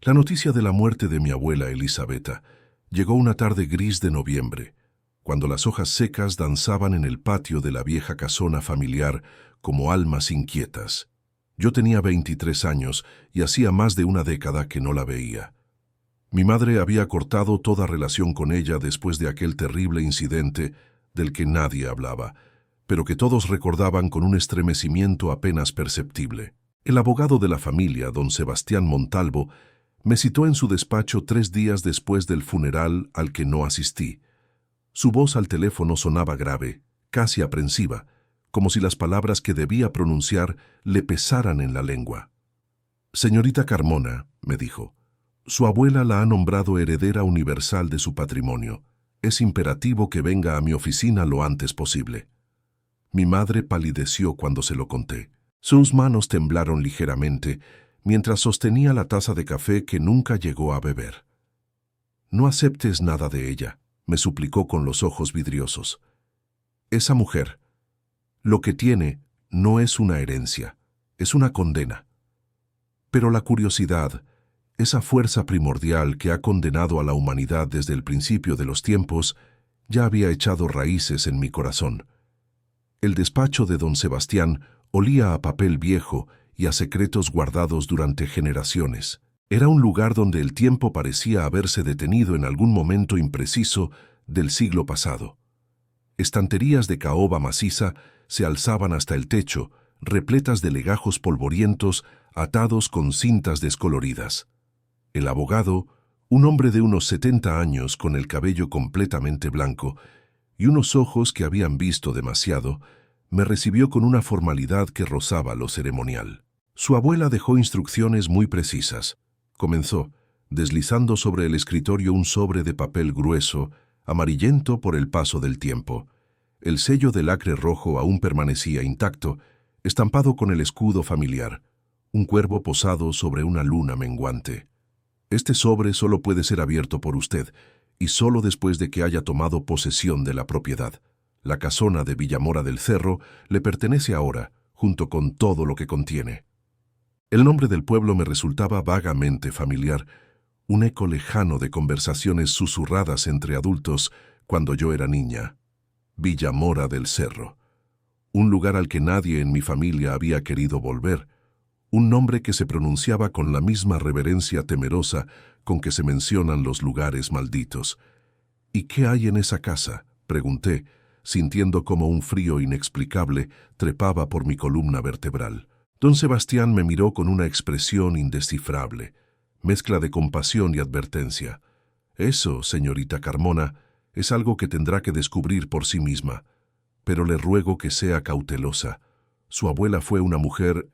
La noticia de la muerte de mi abuela Elisabetta llegó una tarde gris de noviembre, cuando las hojas secas danzaban en el patio de la vieja casona familiar como almas inquietas. Yo tenía 23 años y hacía más de una década que no la veía. Mi madre había cortado toda relación con ella después de aquel terrible incidente del que nadie hablaba, pero que todos recordaban con un estremecimiento apenas perceptible. El abogado de la familia, don Sebastián Montalvo, me citó en su despacho 3 días después del funeral al que no asistí. Su voz al teléfono sonaba grave, casi aprensiva, como si las palabras que debía pronunciar le pesaran en la lengua. «Señorita Carmona», me dijo, «su abuela la ha nombrado heredera universal de su patrimonio. Es imperativo que venga a mi oficina lo antes posible». Mi madre palideció cuando se lo conté. Sus manos temblaron ligeramente mientras sostenía la taza de café que nunca llegó a beber. «No aceptes nada de ella», me suplicó con los ojos vidriosos. «Esa mujer, lo que tiene no es una herencia, es una condena. Pero la curiosidad, esa fuerza primordial que ha condenado a la humanidad desde el principio de los tiempos, ya había echado raíces en mi corazón». El despacho de don Sebastián olía a papel viejo y a secretos guardados durante generaciones. Era un lugar donde el tiempo parecía haberse detenido en algún momento impreciso del siglo pasado. Estanterías de caoba maciza se alzaban hasta el techo, repletas de legajos polvorientos atados con cintas descoloridas. El abogado, un hombre de unos 70 años con el cabello completamente blanco y unos ojos que habían visto demasiado, me recibió con una formalidad que rozaba lo ceremonial. Su abuela dejó instrucciones muy precisas. Comenzó, deslizando sobre el escritorio un sobre de papel grueso, amarillento por el paso del tiempo. El sello de lacre rojo aún permanecía intacto, estampado con el escudo familiar, un cuervo posado sobre una luna menguante. «Este sobre solo puede ser abierto por usted, y solo después de que haya tomado posesión de la propiedad. La casona de Villamora del Cerro le pertenece ahora, junto con todo lo que contiene». El nombre del pueblo me resultaba vagamente familiar, un eco lejano de conversaciones susurradas entre adultos cuando yo era niña. Villamora del Cerro, un lugar al que nadie en mi familia había querido volver, un nombre que se pronunciaba con la misma reverencia temerosa con que se mencionan los lugares malditos. «¿Y qué hay en esa casa?», pregunté, sintiendo como un frío inexplicable trepaba por mi columna vertebral. Don Sebastián me miró con una expresión indescifrable, mezcla de compasión y advertencia. «Eso, señorita Carmona, es algo que tendrá que descubrir por sí misma, pero le ruego que sea cautelosa. Su abuela fue una mujer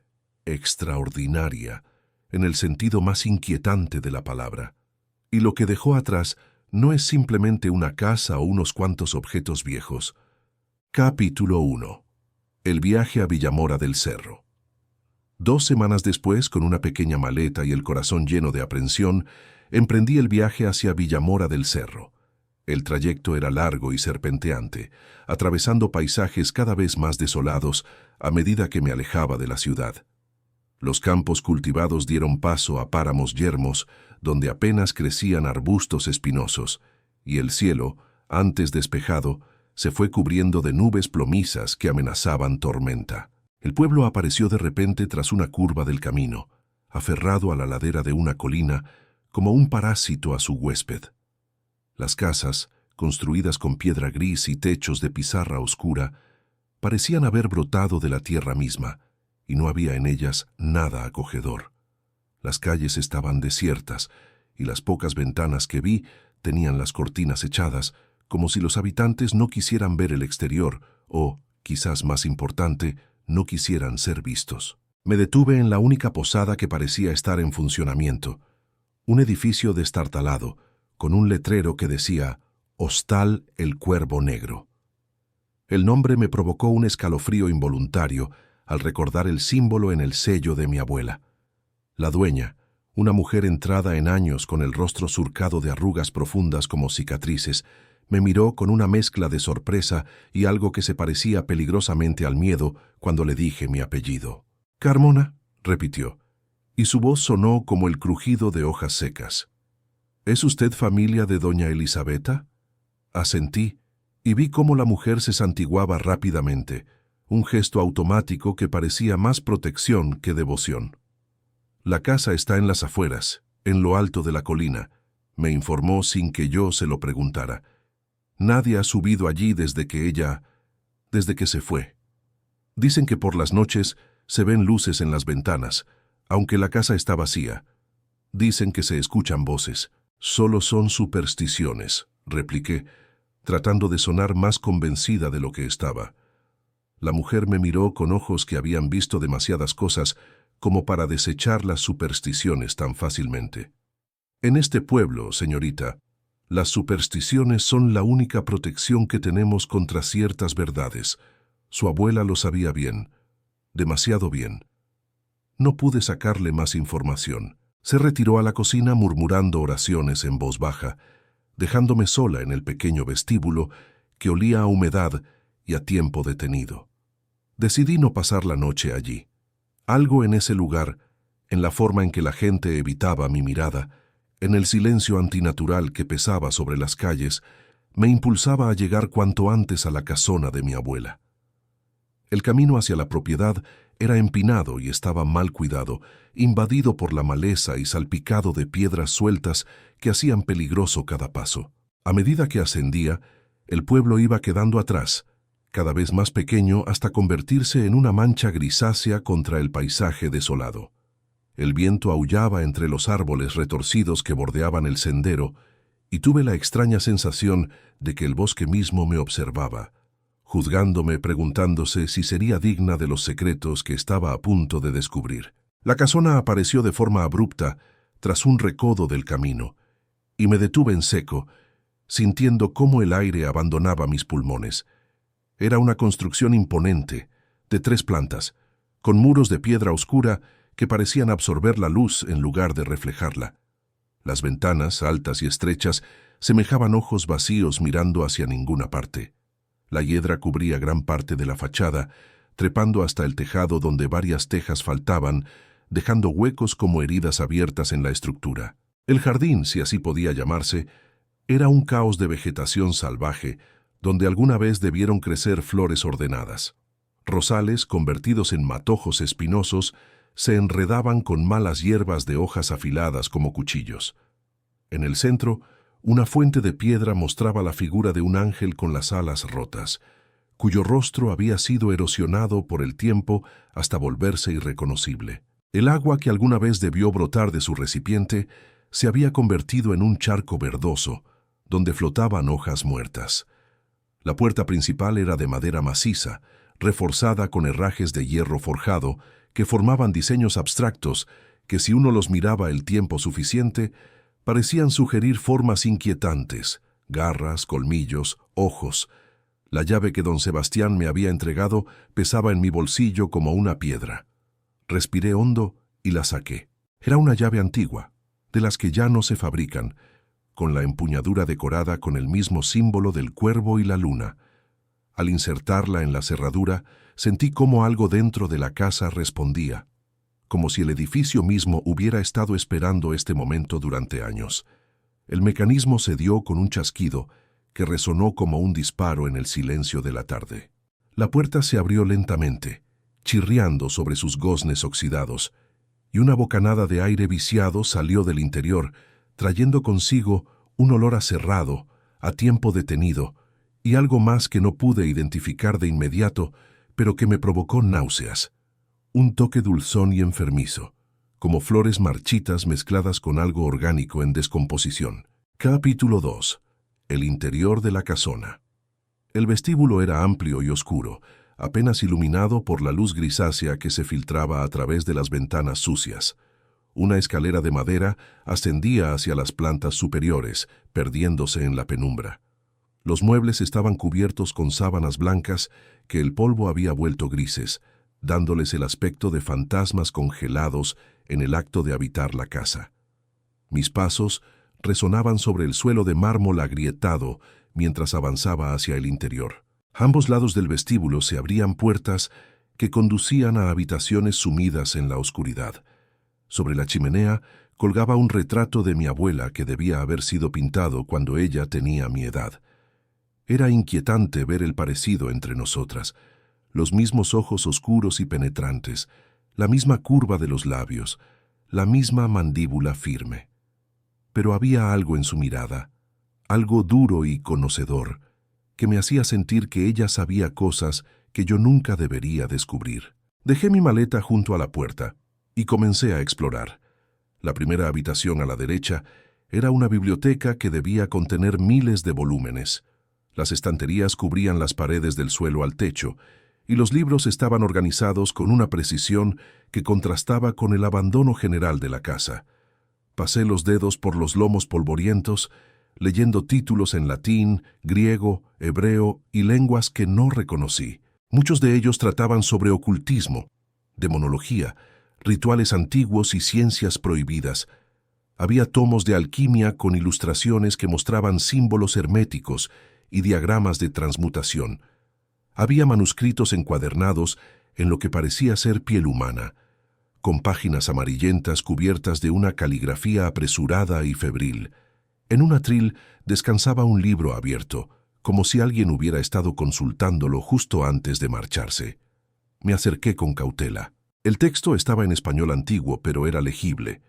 extraordinaria, en el sentido más inquietante de la palabra. Y lo que dejó atrás no es simplemente una casa o unos cuantos objetos viejos». Capítulo 1. El viaje a Villamora del Cerro. 2 semanas después, con una pequeña maleta y el corazón lleno de aprensión, emprendí el viaje hacia Villamora del Cerro. El trayecto era largo y serpenteante, atravesando paisajes cada vez más desolados a medida que me alejaba de la ciudad. Los campos cultivados dieron paso a páramos yermos, donde apenas crecían arbustos espinosos, y el cielo, antes despejado, se fue cubriendo de nubes plomizas que amenazaban tormenta. El pueblo apareció de repente tras una curva del camino, aferrado a la ladera de una colina como un parásito a su huésped. Las casas, construidas con piedra gris y techos de pizarra oscura, parecían haber brotado de la tierra misma, y no había en ellas nada acogedor. Las calles estaban desiertas, y las pocas ventanas que vi tenían las cortinas echadas, como si los habitantes no quisieran ver el exterior, o, quizás más importante, no quisieran ser vistos. Me detuve en la única posada que parecía estar en funcionamiento, un edificio destartalado, con un letrero que decía «Hostal El Cuervo Negro». El nombre me provocó un escalofrío involuntario al recordar el símbolo en el sello de mi abuela. La dueña, una mujer entrada en años con el rostro surcado de arrugas profundas como cicatrices, me miró con una mezcla de sorpresa y algo que se parecía peligrosamente al miedo cuando le dije mi apellido. «Carmona», repitió, y su voz sonó como el crujido de hojas secas. ¿Es usted familia de doña Elisabetta? Asentí, y vi cómo la mujer se santiguaba rápidamente, un gesto automático que parecía más protección que devoción. La casa está en las afueras, en lo alto de la colina, me informó sin que yo se lo preguntara. Nadie ha subido allí desde que se fue. Dicen que por las noches se ven luces en las ventanas, aunque la casa está vacía. Dicen que se escuchan voces. Solo son supersticiones, repliqué, tratando de sonar más convencida de lo que estaba. La mujer me miró con ojos que habían visto demasiadas cosas como para desechar las supersticiones tan fácilmente. En este pueblo, señorita, las supersticiones son la única protección que tenemos contra ciertas verdades. Su abuela lo sabía bien, demasiado bien. No pude sacarle más información. Se retiró a la cocina murmurando oraciones en voz baja, dejándome sola en el pequeño vestíbulo que olía a humedad y a tiempo detenido. Decidí no pasar la noche allí. Algo en ese lugar, en la forma en que la gente evitaba mi mirada, en el silencio antinatural que pesaba sobre las calles, me impulsaba a llegar cuanto antes a la casona de mi abuela. El camino hacia la propiedad era empinado y estaba mal cuidado, invadido por la maleza y salpicado de piedras sueltas que hacían peligroso cada paso. A medida que ascendía, el pueblo iba quedando atrás, cada vez más pequeño hasta convertirse en una mancha grisácea contra el paisaje desolado. El viento aullaba entre los árboles retorcidos que bordeaban el sendero y tuve la extraña sensación de que el bosque mismo me observaba, juzgándome, preguntándose si sería digna de los secretos que estaba a punto de descubrir. La casona apareció de forma abrupta tras un recodo del camino, y me detuve en seco, sintiendo cómo el aire abandonaba mis pulmones. Era una construcción imponente, de 3 plantas, con muros de piedra oscura que parecían absorber la luz en lugar de reflejarla. Las ventanas, altas y estrechas, semejaban ojos vacíos mirando hacia ninguna parte. La hiedra cubría gran parte de la fachada, trepando hasta el tejado donde varias tejas faltaban, dejando huecos como heridas abiertas en la estructura. El jardín, si así podía llamarse, era un caos de vegetación salvaje, donde alguna vez debieron crecer flores ordenadas. Rosales, convertidos en matojos espinosos, se enredaban con malas hierbas de hojas afiladas como cuchillos. En el centro, una fuente de piedra mostraba la figura de un ángel con las alas rotas, cuyo rostro había sido erosionado por el tiempo hasta volverse irreconocible. El agua que alguna vez debió brotar de su recipiente se había convertido en un charco verdoso, donde flotaban hojas muertas. La puerta principal era de madera maciza, reforzada con herrajes de hierro forjado, que formaban diseños abstractos que, si uno los miraba el tiempo suficiente, parecían sugerir formas inquietantes, garras, colmillos, ojos. La llave que don Sebastián me había entregado pesaba en mi bolsillo como una piedra. Respiré hondo y la saqué. Era una llave antigua, de las que ya no se fabrican, con la empuñadura decorada con el mismo símbolo del cuervo y la luna. Al insertarla en la cerradura, sentí cómo algo dentro de la casa respondía, como si el edificio mismo hubiera estado esperando este momento durante años. El mecanismo se dio con un chasquido que resonó como un disparo en el silencio de la tarde. La puerta se abrió lentamente, chirriando sobre sus goznes oxidados, y una bocanada de aire viciado salió del interior, trayendo consigo un olor aserrado, a tiempo detenido, y algo más que no pude identificar de inmediato, pero que me provocó náuseas. Un toque dulzón y enfermizo, como flores marchitas mezcladas con algo orgánico en descomposición. Capítulo 2. El interior de la casona. El vestíbulo era amplio y oscuro, apenas iluminado por la luz grisácea que se filtraba a través de las ventanas sucias. Una escalera de madera ascendía hacia las plantas superiores, perdiéndose en la penumbra. Los muebles estaban cubiertos con sábanas blancas que el polvo había vuelto grises, dándoles el aspecto de fantasmas congelados en el acto de habitar la casa. Mis pasos resonaban sobre el suelo de mármol agrietado mientras avanzaba hacia el interior. A ambos lados del vestíbulo se abrían puertas que conducían a habitaciones sumidas en la oscuridad. Sobre la chimenea colgaba un retrato de mi abuela que debía haber sido pintado cuando ella tenía mi edad. Era inquietante ver el parecido entre nosotras, los mismos ojos oscuros y penetrantes, la misma curva de los labios, la misma mandíbula firme. Pero había algo en su mirada, algo duro y conocedor, que me hacía sentir que ella sabía cosas que yo nunca debería descubrir. Dejé mi maleta junto a la puerta y comencé a explorar. La primera habitación a la derecha era una biblioteca que debía contener miles de volúmenes. Las estanterías cubrían las paredes del suelo al techo, y los libros estaban organizados con una precisión que contrastaba con el abandono general de la casa. Pasé los dedos por los lomos polvorientos, leyendo títulos en latín, griego, hebreo y lenguas que no reconocí. Muchos de ellos trataban sobre ocultismo, demonología, rituales antiguos y ciencias prohibidas. Había tomos de alquimia con ilustraciones que mostraban símbolos herméticos y diagramas de transmutación. Había manuscritos encuadernados en lo que parecía ser piel humana, con páginas amarillentas cubiertas de una caligrafía apresurada y febril. En un atril descansaba un libro abierto, como si alguien hubiera estado consultándolo justo antes de marcharse. Me acerqué con cautela. El texto estaba en español antiguo, pero era legible.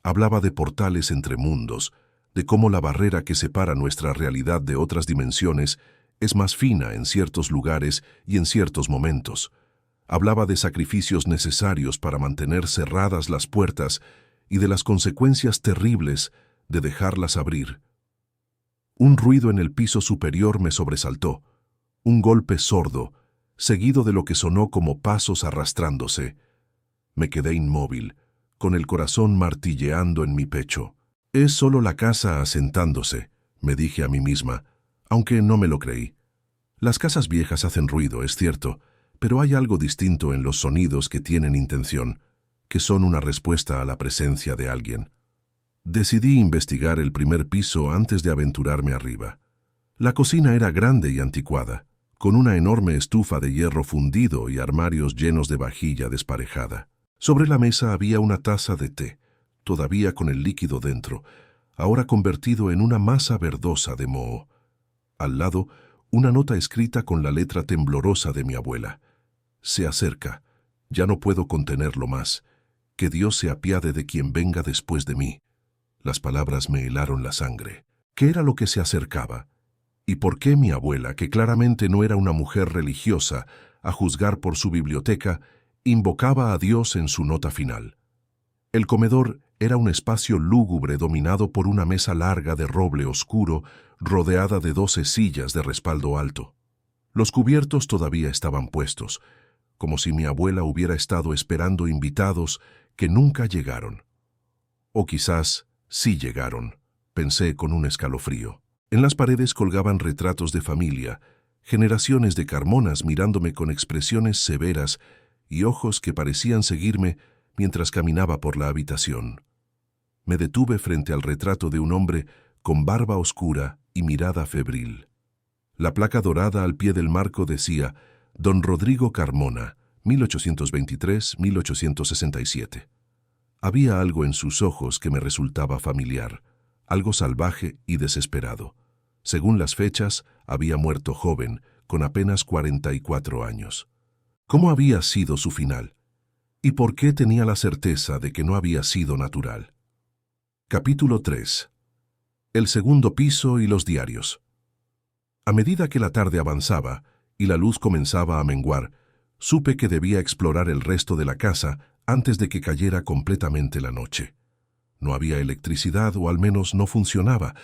Hablaba de portales entre mundos, de cómo la barrera que separa nuestra realidad de otras dimensiones es más fina en ciertos lugares y en ciertos momentos. Hablaba de sacrificios necesarios para mantener cerradas las puertas y de las consecuencias terribles de dejarlas abrir. Un ruido en el piso superior me sobresaltó, un golpe sordo, seguido de lo que sonó como pasos arrastrándose. Me quedé inmóvil, con el corazón martilleando en mi pecho. «Es solo la casa asentándose», me dije a mí misma, aunque no me lo creí. Las casas viejas hacen ruido, es cierto, pero hay algo distinto en los sonidos que tienen intención, que son una respuesta a la presencia de alguien. Decidí investigar el primer piso antes de aventurarme arriba. La cocina era grande y anticuada, con una enorme estufa de hierro fundido y armarios llenos de vajilla desparejada. Sobre la mesa había una taza de té, todavía con el líquido dentro, ahora convertido en una masa verdosa de moho. Al lado, una nota escrita con la letra temblorosa de mi abuela. «Se acerca. Ya no puedo contenerlo más. Que Dios se apiade de quien venga después de mí». Las palabras me helaron la sangre. ¿Qué era lo que se acercaba? ¿Y por qué mi abuela, que claramente no era una mujer religiosa, a juzgar por su biblioteca, invocaba a Dios en su nota final? El comedor era un espacio lúgubre dominado por una mesa larga de roble oscuro, rodeada de 12 sillas de respaldo alto. Los cubiertos todavía estaban puestos, como si mi abuela hubiera estado esperando invitados que nunca llegaron. O quizás sí llegaron, pensé con un escalofrío. En las paredes colgaban retratos de familia, generaciones de Carmonas mirándome con expresiones severas y ojos que parecían seguirme mientras caminaba por la habitación. Me detuve frente al retrato de un hombre con barba oscura y mirada febril. La placa dorada al pie del marco decía «Don Rodrigo Carmona, 1823-1867». Había algo en sus ojos que me resultaba familiar, algo salvaje y desesperado. Según las fechas, había muerto joven, con apenas 44 años. ¿Cómo había sido su final? ¿Y por qué tenía la certeza de que no había sido natural? Capítulo 3. El segundo piso y los diarios. A medida que la tarde avanzaba y la luz comenzaba a menguar, supe que debía explorar el resto de la casa antes de que cayera completamente la noche. No había electricidad, o al menos no funcionaba,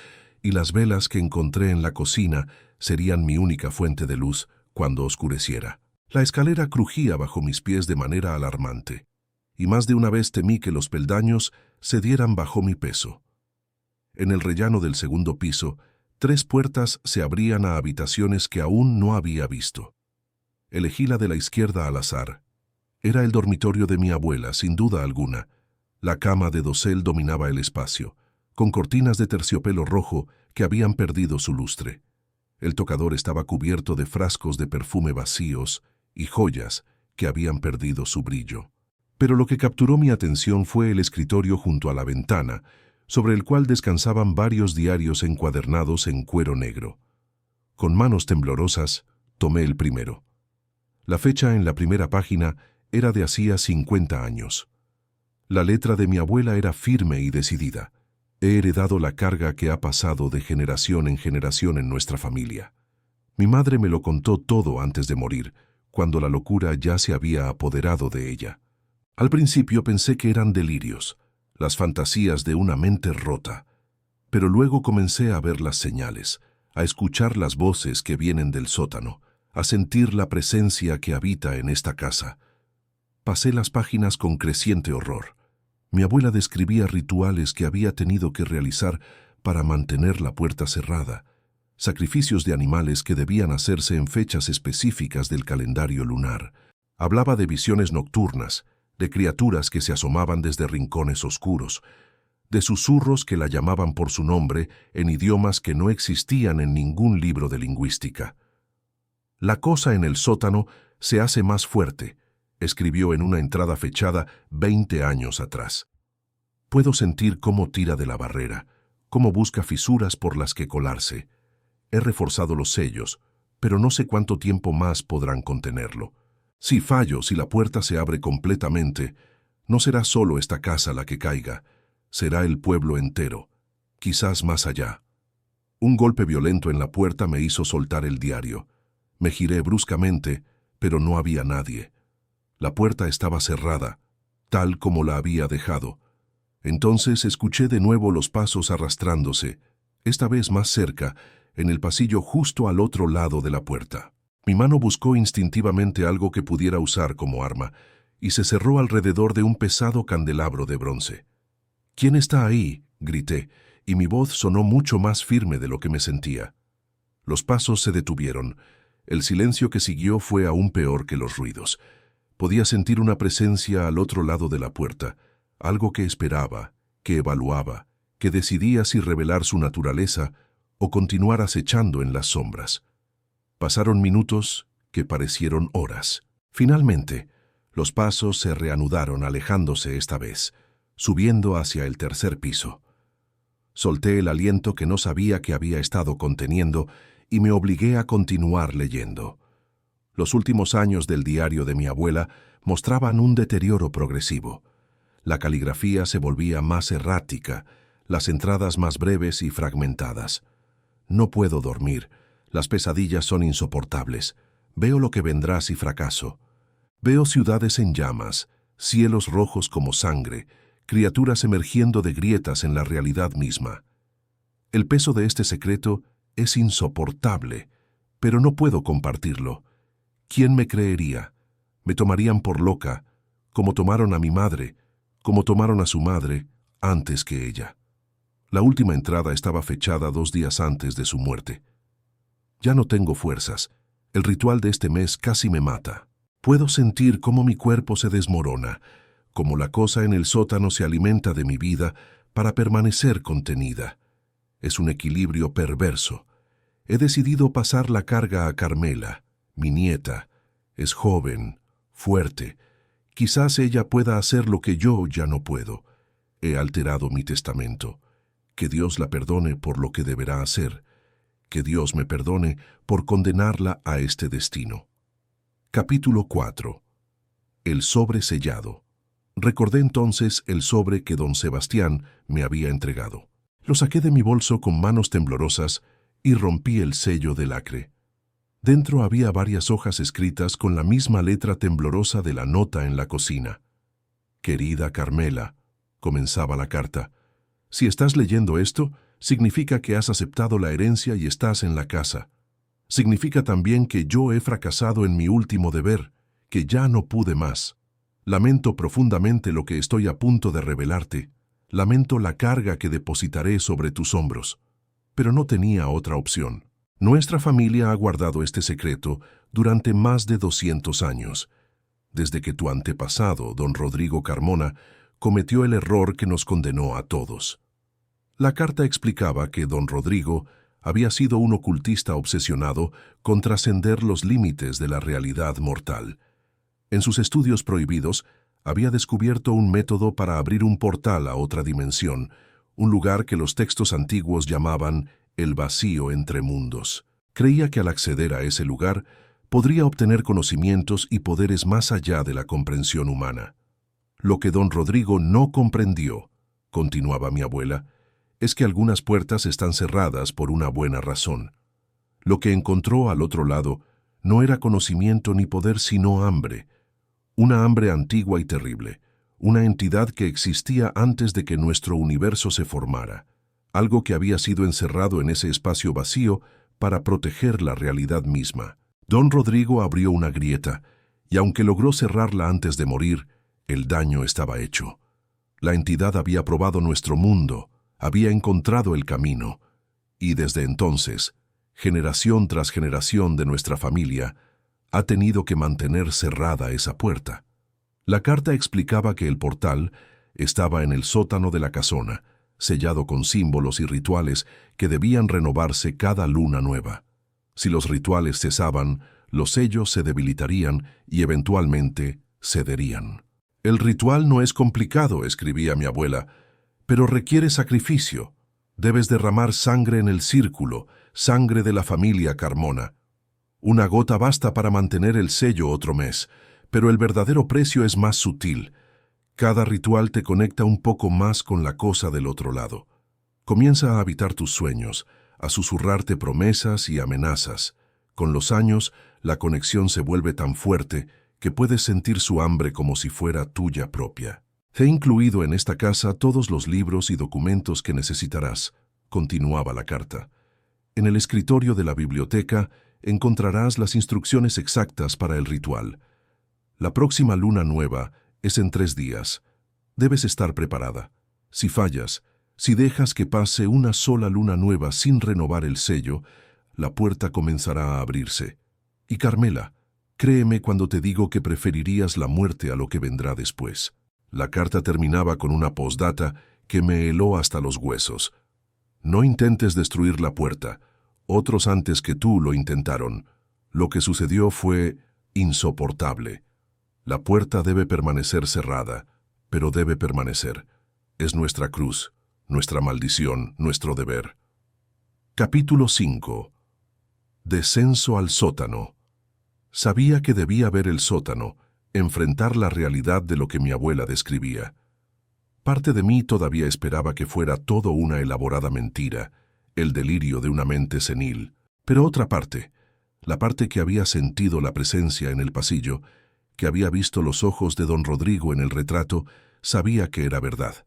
y las velas que encontré en la cocina serían mi única fuente de luz cuando oscureciera. La escalera crujía bajo mis pies de manera alarmante, y más de una vez temí que los peldaños cedieran bajo mi peso. En el rellano del segundo piso, 3 puertas se abrían a habitaciones que aún no había visto. Elegí la de la izquierda al azar. Era el dormitorio de mi abuela, sin duda alguna. La cama de dosel dominaba el espacio, con cortinas de terciopelo rojo que habían perdido su lustre. El tocador estaba cubierto de frascos de perfume vacíos y joyas que habían perdido su brillo. Pero lo que capturó mi atención fue el escritorio junto a la ventana, sobre el cual descansaban varios diarios encuadernados en cuero negro. Con manos temblorosas, tomé el primero. La fecha en la primera página era de hacía 50 años. La letra de mi abuela era firme y decidida. He heredado la carga que ha pasado de generación en generación en nuestra familia. Mi madre me lo contó todo antes de morir, cuando la locura ya se había apoderado de ella. Al principio pensé que eran delirios, las fantasías de una mente rota, pero luego comencé a ver las señales, a escuchar las voces que vienen del sótano, a sentir la presencia que habita en esta casa. Pasé las páginas con creciente horror. Mi abuela describía rituales que había tenido que realizar para mantener la puerta cerrada, sacrificios de animales que debían hacerse en fechas específicas del calendario lunar. Hablaba de visiones nocturnas, de criaturas que se asomaban desde rincones oscuros, de susurros que la llamaban por su nombre en idiomas que no existían en ningún libro de lingüística. La cosa en el sótano se hace más fuerte, escribió en una entrada fechada 20 años atrás. Puedo sentir cómo tira de la barrera, cómo busca fisuras por las que colarse. He reforzado los sellos, pero no sé cuánto tiempo más podrán contenerlo. Si fallo, si la puerta se abre completamente, no será solo esta casa la que caiga, será el pueblo entero, quizás más allá. Un golpe violento en la puerta me hizo soltar el diario. Me giré bruscamente, pero no había nadie. La puerta estaba cerrada, tal como la había dejado. Entonces escuché de nuevo los pasos arrastrándose, esta vez más cerca, en el pasillo justo al otro lado de la puerta. Mi mano buscó instintivamente algo que pudiera usar como arma, y se cerró alrededor de un pesado candelabro de bronce. «¿Quién está ahí?», grité, y mi voz sonó mucho más firme de lo que me sentía. Los pasos se detuvieron. El silencio que siguió fue aún peor que los ruidos. Podía sentir una presencia al otro lado de la puerta, algo que esperaba, que evaluaba, que decidía si revelar su naturaleza o continuar acechando en las sombras. Pasaron minutos que parecieron horas. Finalmente, los pasos se reanudaron alejándose esta vez, subiendo hacia el tercer piso. Solté el aliento que no sabía que había estado conteniendo y me obligué a continuar leyendo. Los últimos años del diario de mi abuela mostraban un deterioro progresivo. La caligrafía se volvía más errática, las entradas más breves y fragmentadas. No puedo dormir, las pesadillas son insoportables. Veo lo que vendrá si fracaso. Veo ciudades en llamas, cielos rojos como sangre, criaturas emergiendo de grietas en la realidad misma. El peso de este secreto es insoportable, pero no puedo compartirlo. ¿Quién me creería? Me tomarían por loca, como tomaron a mi madre, como tomaron a su madre, antes que ella. La última entrada estaba fechada 2 días antes de su muerte. Ya no tengo fuerzas. El ritual de este mes casi me mata. Puedo sentir cómo mi cuerpo se desmorona, cómo la cosa en el sótano se alimenta de mi vida para permanecer contenida. Es un equilibrio perverso. He decidido pasar la carga a Carmela, mi nieta. Es joven, fuerte. Quizás ella pueda hacer lo que yo ya no puedo. He alterado mi testamento. Que Dios la perdone por lo que deberá hacer. Que Dios me perdone por condenarla a este destino. Capítulo 4. El sobre sellado. Recordé entonces el sobre que don Sebastián me había entregado. Lo saqué de mi bolso con manos temblorosas y rompí el sello de lacre. Dentro había varias hojas escritas con la misma letra temblorosa de la nota en la cocina. «Querida Carmela», comenzaba la carta, «si estás leyendo esto, significa que has aceptado la herencia y estás en la casa. Significa también que yo he fracasado en mi último deber, que ya no pude más. Lamento profundamente lo que estoy a punto de revelarte. Lamento la carga que depositaré sobre tus hombros. Pero no tenía otra opción. Nuestra familia ha guardado este secreto durante más de 200 años, desde que tu antepasado, don Rodrigo Carmona, cometió el error que nos condenó a todos. La carta explicaba que don Rodrigo había sido un ocultista obsesionado con trascender los límites de la realidad mortal. En sus estudios prohibidos, Había descubierto un método para abrir un portal a otra dimensión, un lugar que los textos antiguos llamaban el vacío entre mundos. Creía que al acceder a ese lugar podría obtener conocimientos y poderes más allá de la comprensión humana. Lo que don Rodrigo no comprendió, continuaba mi abuela, es que algunas puertas están cerradas por una buena razón. Lo que encontró al otro lado no era conocimiento ni poder, sino hambre. Una hambre antigua y terrible, una entidad que existía antes de que nuestro universo se formara, algo que había sido encerrado en ese espacio vacío para proteger la realidad misma. Don Rodrigo abrió una grieta, y aunque logró cerrarla antes de morir, el daño estaba hecho. La entidad había probado nuestro mundo, había encontrado el camino, y desde entonces, generación tras generación de nuestra familia, ha tenido que mantener cerrada esa puerta. La carta explicaba que el portal estaba en el sótano de la casona, sellado con símbolos y rituales que debían renovarse cada luna nueva. Si los rituales cesaban, los sellos se debilitarían y eventualmente cederían. El ritual no es complicado, escribía mi abuela, pero requiere sacrificio. Debes derramar sangre en el círculo, sangre de la familia Carmona. Una gota basta para mantener el sello otro mes, pero el verdadero precio es más sutil. Cada ritual te conecta un poco más con la cosa del otro lado. Comienza a habitar tus sueños, a susurrarte promesas y amenazas. Con los años, la conexión se vuelve tan fuerte que puedes sentir su hambre como si fuera tuya propia. He incluido en esta casa todos los libros y documentos que necesitarás, continuaba la carta. En el escritorio de la biblioteca encontrarás las instrucciones exactas para el ritual. La próxima luna nueva es en 3 días. Debes estar preparada. Si fallas, si dejas que pase una sola luna nueva sin renovar el sello, la puerta comenzará a abrirse. Y Carmela, créeme cuando te digo que preferirías la muerte a lo que vendrá después. La carta terminaba con una postdata que me heló hasta los huesos. No intentes destruir la puerta. Otros antes que tú lo intentaron. Lo que sucedió fue insoportable. La puerta debe permanecer cerrada, pero debe permanecer. Es nuestra cruz, nuestra maldición, nuestro deber. Capítulo 5. Descenso al sótano. Sabía que debía ver el sótano, enfrentar la realidad de lo que mi abuela describía. Parte de mí todavía esperaba que fuera todo una elaborada mentira, el delirio de una mente senil. Pero otra parte, la parte que había sentido la presencia en el pasillo, que había visto los ojos de don Rodrigo en el retrato, sabía que era verdad.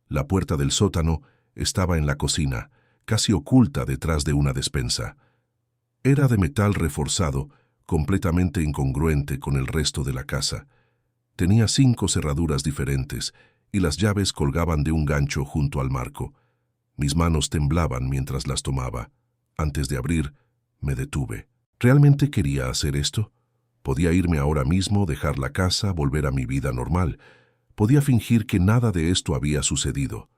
La puerta del sótano estaba en la cocina, casi oculta detrás de una despensa. Era de metal reforzado, completamente incongruente con el resto de la casa. Tenía 5 cerraduras diferentes y las llaves colgaban de un gancho junto al marco. Mis manos temblaban mientras las tomaba. Antes de abrir, me detuve. ¿Realmente quería hacer esto? Podía irme ahora mismo, dejar la casa, volver a mi vida normal. Podía fingir que nada de esto había sucedido.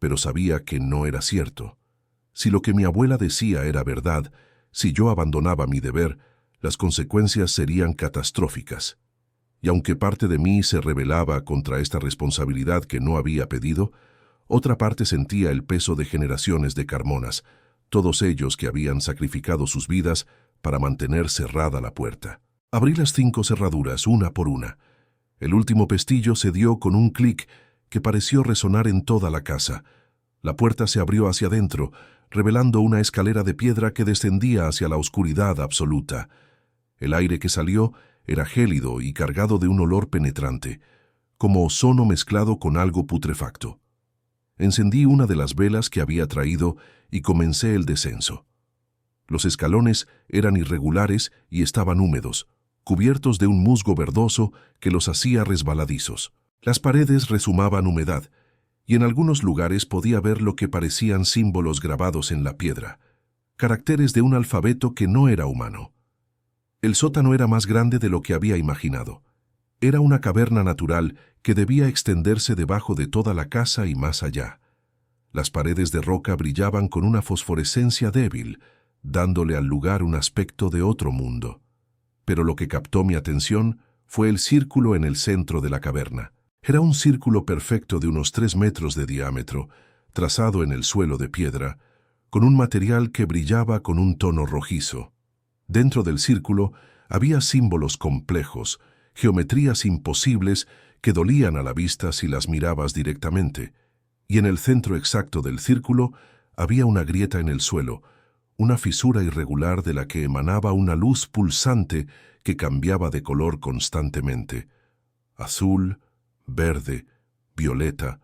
Pero sabía que no era cierto. Si lo que mi abuela decía era verdad, si yo abandonaba mi deber, las consecuencias serían catastróficas. Y aunque parte de mí se rebelaba contra esta responsabilidad que no había pedido, otra parte sentía el peso de generaciones de Carmonas, todos ellos que habían sacrificado sus vidas para mantener cerrada la puerta. Abrí las 5 cerraduras, una por una. El último pestillo se dio con un clic que pareció resonar en toda la casa. La puerta se abrió hacia adentro, revelando una escalera de piedra que descendía hacia la oscuridad absoluta. El aire que salió era gélido y cargado de un olor penetrante, como ozono mezclado con algo putrefacto. Encendí una de las velas que había traído y comencé el descenso. Los escalones eran irregulares y estaban húmedos, cubiertos de un musgo verdoso que los hacía resbaladizos. Las paredes rezumaban humedad, y en algunos lugares podía ver lo que parecían símbolos grabados en la piedra, caracteres de un alfabeto que no era humano. El sótano era más grande de lo que había imaginado. Era una caverna natural que debía extenderse debajo de toda la casa y más allá. Las paredes de roca brillaban con una fosforescencia débil, dándole al lugar un aspecto de otro mundo. Pero lo que captó mi atención fue el círculo en el centro de la caverna. Era un círculo perfecto de unos 3 metros de diámetro, trazado en el suelo de piedra, con un material que brillaba con un tono rojizo. Dentro del círculo había símbolos complejos, geometrías imposibles que dolían a la vista si las mirabas directamente, y en el centro exacto del círculo había una grieta en el suelo, una fisura irregular de la que emanaba una luz pulsante que cambiaba de color constantemente. Azul, verde, violeta,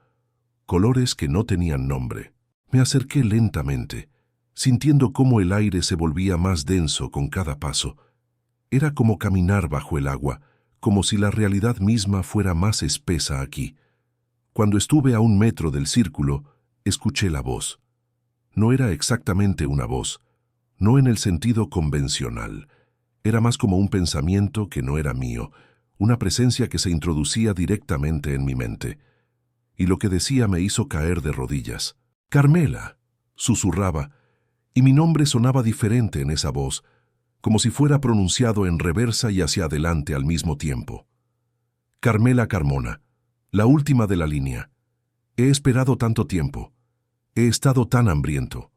colores que no tenían nombre. Me acerqué lentamente, sintiendo cómo el aire se volvía más denso con cada paso. Era como caminar bajo el agua, como si la realidad misma fuera más espesa aquí. Cuando estuve a 1 metro del círculo, escuché la voz. No era exactamente una voz, no en el sentido convencional. Era más como un pensamiento que no era mío, una presencia que se introducía directamente en mi mente. Y lo que decía me hizo caer de rodillas. «Carmela», susurraba, y mi nombre sonaba diferente en esa voz, como si fuera pronunciado en reversa y hacia adelante al mismo tiempo. «Carmela Carmona, la última de la línea. He esperado tanto tiempo. He estado tan hambriento.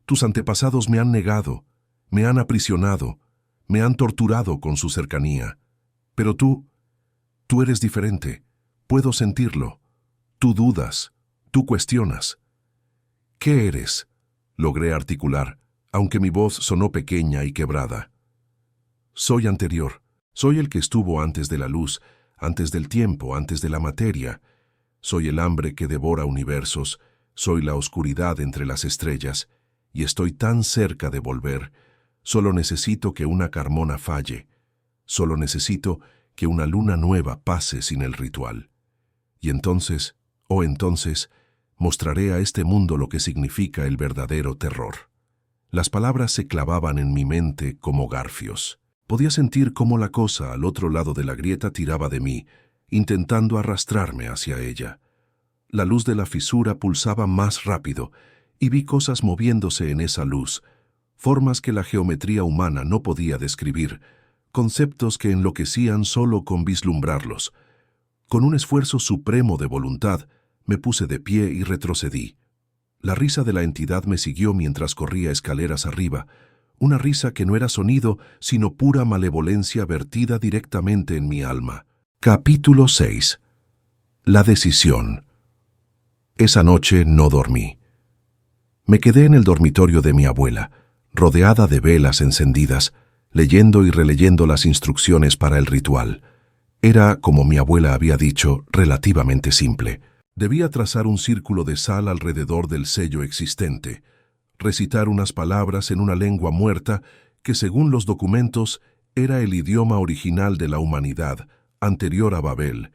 Tus antepasados me han negado, me han aprisionado, me han torturado con su cercanía. Pero tú eres diferente. Puedo sentirlo. Tú dudas, tú cuestionas». «¿Qué eres?», logré articular, aunque mi voz sonó pequeña y quebrada. «Soy anterior. Soy el que estuvo antes de la luz, antes del tiempo, antes de la materia. Soy el hambre que devora universos, soy la oscuridad entre las estrellas, y estoy tan cerca de volver. Solo necesito que una Carmona falle. Solo necesito que una luna nueva pase sin el ritual. Y entonces, entonces, mostraré a este mundo lo que significa el verdadero terror». Las palabras se clavaban en mi mente como garfios. Podía sentir cómo la cosa al otro lado de la grieta tiraba de mí, intentando arrastrarme hacia ella. La luz de la fisura pulsaba más rápido, y vi cosas moviéndose en esa luz, formas que la geometría humana no podía describir, conceptos que enloquecían solo con vislumbrarlos. Con un esfuerzo supremo de voluntad, me puse de pie y retrocedí. La risa de la entidad me siguió mientras corría escaleras arriba, una risa que no era sonido, sino pura malevolencia vertida directamente en mi alma. Capítulo 6. La decisión. Esa noche no dormí. Me quedé en el dormitorio de mi abuela, rodeada de velas encendidas, leyendo y releyendo las instrucciones para el ritual. Era, como mi abuela había dicho, relativamente simple. Debía trazar un círculo de sal alrededor del sello existente, recitar unas palabras en una lengua muerta que, según los documentos, era el idioma original de la humanidad, anterior a Babel,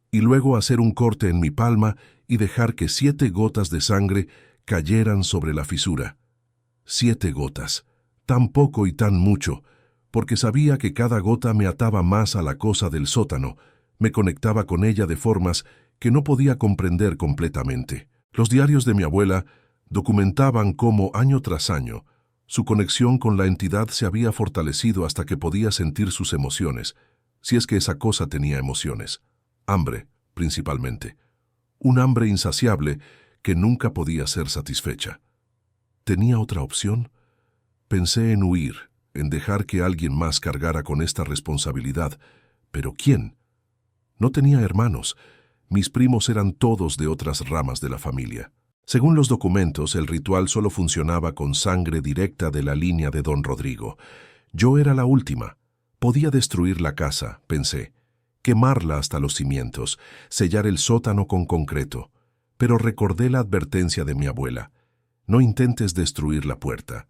y luego hacer un corte en mi palma y dejar que 7 gotas de sangre cayeran sobre la fisura. 7 gotas, tan poco y tan mucho, porque sabía que cada gota me ataba más a la cosa del sótano, me conectaba con ella de formas que no podía comprender completamente. Los diarios de mi abuela documentaban cómo, año tras año, su conexión con la entidad se había fortalecido hasta que podía sentir sus emociones, si es que esa cosa tenía emociones. Hambre, principalmente. Un hambre insaciable que nunca podía ser satisfecha. ¿Tenía otra opción? Pensé en huir, en dejar que alguien más cargara con esta responsabilidad. ¿Pero quién? No tenía hermanos. Mis primos eran todos de otras ramas de la familia. Según los documentos, el ritual solo funcionaba con sangre directa de la línea de don Rodrigo. Yo era la última. Podía destruir la casa, pensé, quemarla hasta los cimientos, sellar el sótano con concreto. Pero recordé la advertencia de mi abuela. No intentes destruir la puerta.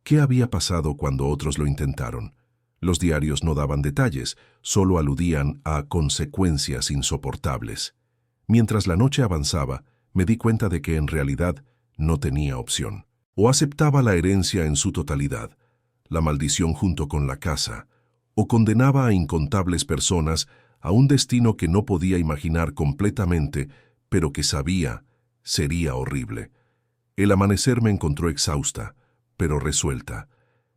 ¿Qué había pasado cuando otros lo intentaron? Los diarios no daban detalles, solo aludían a consecuencias insoportables. Mientras la noche avanzaba, me di cuenta de que en realidad no tenía opción. O aceptaba la herencia en su totalidad, la maldición junto con la casa, o condenaba a incontables personas a un destino que no podía imaginar completamente, pero que sabía sería horrible. El amanecer me encontró exhausta, pero resuelta.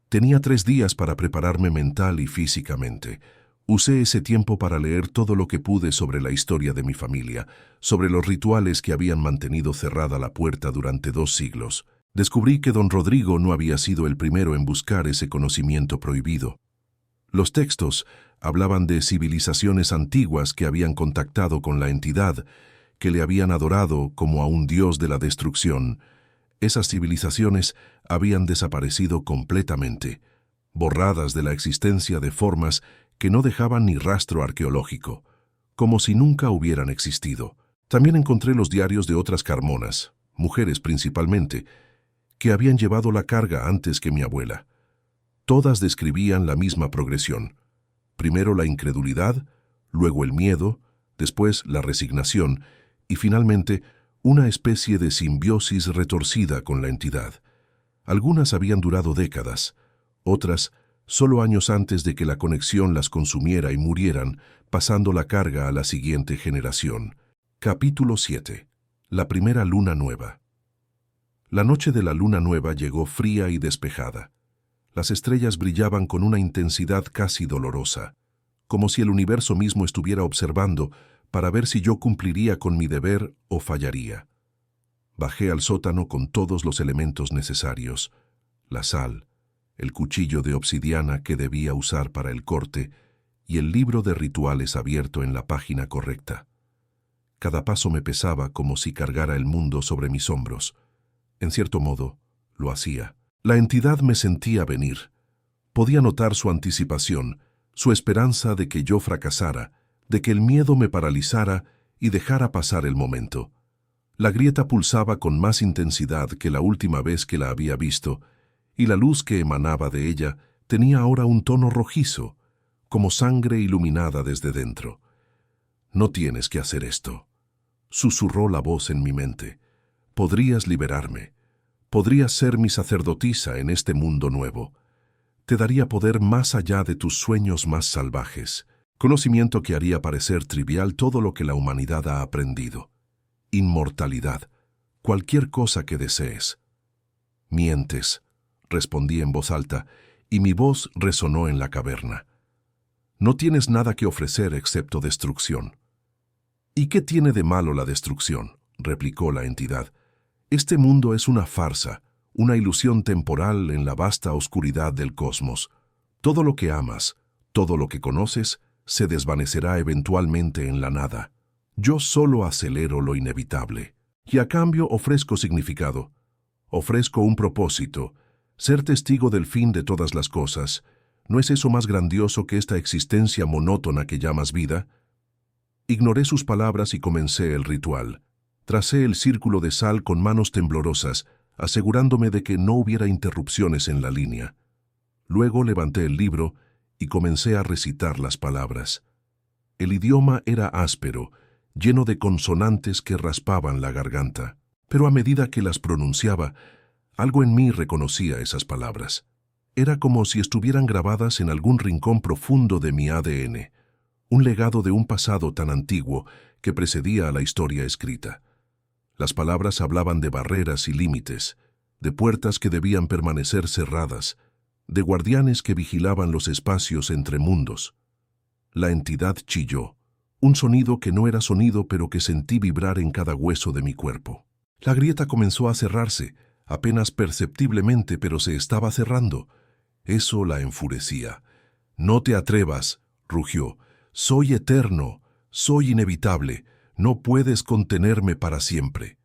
Tenía 3 días para prepararme mental y físicamente. Usé ese tiempo para leer todo lo que pude sobre la historia de mi familia, sobre los rituales que habían mantenido cerrada la puerta durante 2 siglos. Descubrí que don Rodrigo no había sido el primero en buscar ese conocimiento prohibido. Los textos hablaban de civilizaciones antiguas que habían contactado con la entidad, que le habían adorado como a un dios de la destrucción. Esas civilizaciones habían desaparecido completamente, borradas de la existencia de formas que no dejaban ni rastro arqueológico, como si nunca hubieran existido. También encontré los diarios de otras carmonas, mujeres principalmente, que habían llevado la carga antes que mi abuela. Todas describían la misma progresión. Primero la incredulidad, luego el miedo, después la resignación y finalmente una especie de simbiosis retorcida con la entidad. Algunas habían durado décadas, otras solo años antes de que la conexión las consumiera y murieran, pasando la carga a la siguiente generación. Capítulo 7. La primera luna nueva. La noche de la luna nueva llegó fría y despejada. Las estrellas brillaban con una intensidad casi dolorosa, como si el universo mismo estuviera observando para ver si yo cumpliría con mi deber o fallaría. Bajé al sótano con todos los elementos necesarios: la sal, el cuchillo de obsidiana que debía usar para el corte y el libro de rituales abierto en la página correcta. Cada paso me pesaba como si cargara el mundo sobre mis hombros. En cierto modo, lo hacía. La entidad me sentía venir. Podía notar su anticipación, su esperanza de que yo fracasara, de que el miedo me paralizara y dejara pasar el momento. La grieta pulsaba con más intensidad que la última vez que la había visto, y la luz que emanaba de ella tenía ahora un tono rojizo, como sangre iluminada desde dentro. «No tienes que hacer esto», susurró la voz en mi mente. «Podrías liberarme. Podrías ser mi sacerdotisa en este mundo nuevo. Te daría poder más allá de tus sueños más salvajes, conocimiento que haría parecer trivial todo lo que la humanidad ha aprendido. Inmortalidad, cualquier cosa que desees». «Mientes», respondí en voz alta, y mi voz resonó en la caverna. «No tienes nada que ofrecer excepto destrucción». «¿Y qué tiene de malo la destrucción?», replicó la entidad. «Este mundo es una farsa, una ilusión temporal en la vasta oscuridad del cosmos. Todo lo que amas, todo lo que conoces, se desvanecerá eventualmente en la nada. Yo solo acelero lo inevitable. Y a cambio ofrezco significado. Ofrezco un propósito, ser testigo del fin de todas las cosas. ¿No es eso más grandioso que esta existencia monótona que llamas vida?». Ignoré sus palabras y comencé el ritual. Tracé el círculo de sal con manos temblorosas, asegurándome de que no hubiera interrupciones en la línea. Luego levanté el libro y comencé a recitar las palabras. El idioma era áspero, lleno de consonantes que raspaban la garganta, pero a medida que las pronunciaba, algo en mí reconocía esas palabras. Era como si estuvieran grabadas en algún rincón profundo de mi ADN, un legado de un pasado tan antiguo que precedía a la historia escrita. Las palabras hablaban de barreras y límites, de puertas que debían permanecer cerradas, de guardianes que vigilaban los espacios entre mundos. La entidad chilló, un sonido que no era sonido pero que sentí vibrar en cada hueso de mi cuerpo. La grieta comenzó a cerrarse, apenas perceptiblemente, pero se estaba cerrando. Eso la enfurecía. «No te atrevas», rugió. «Soy eterno, soy inevitable. No puedes contenerme para siempre».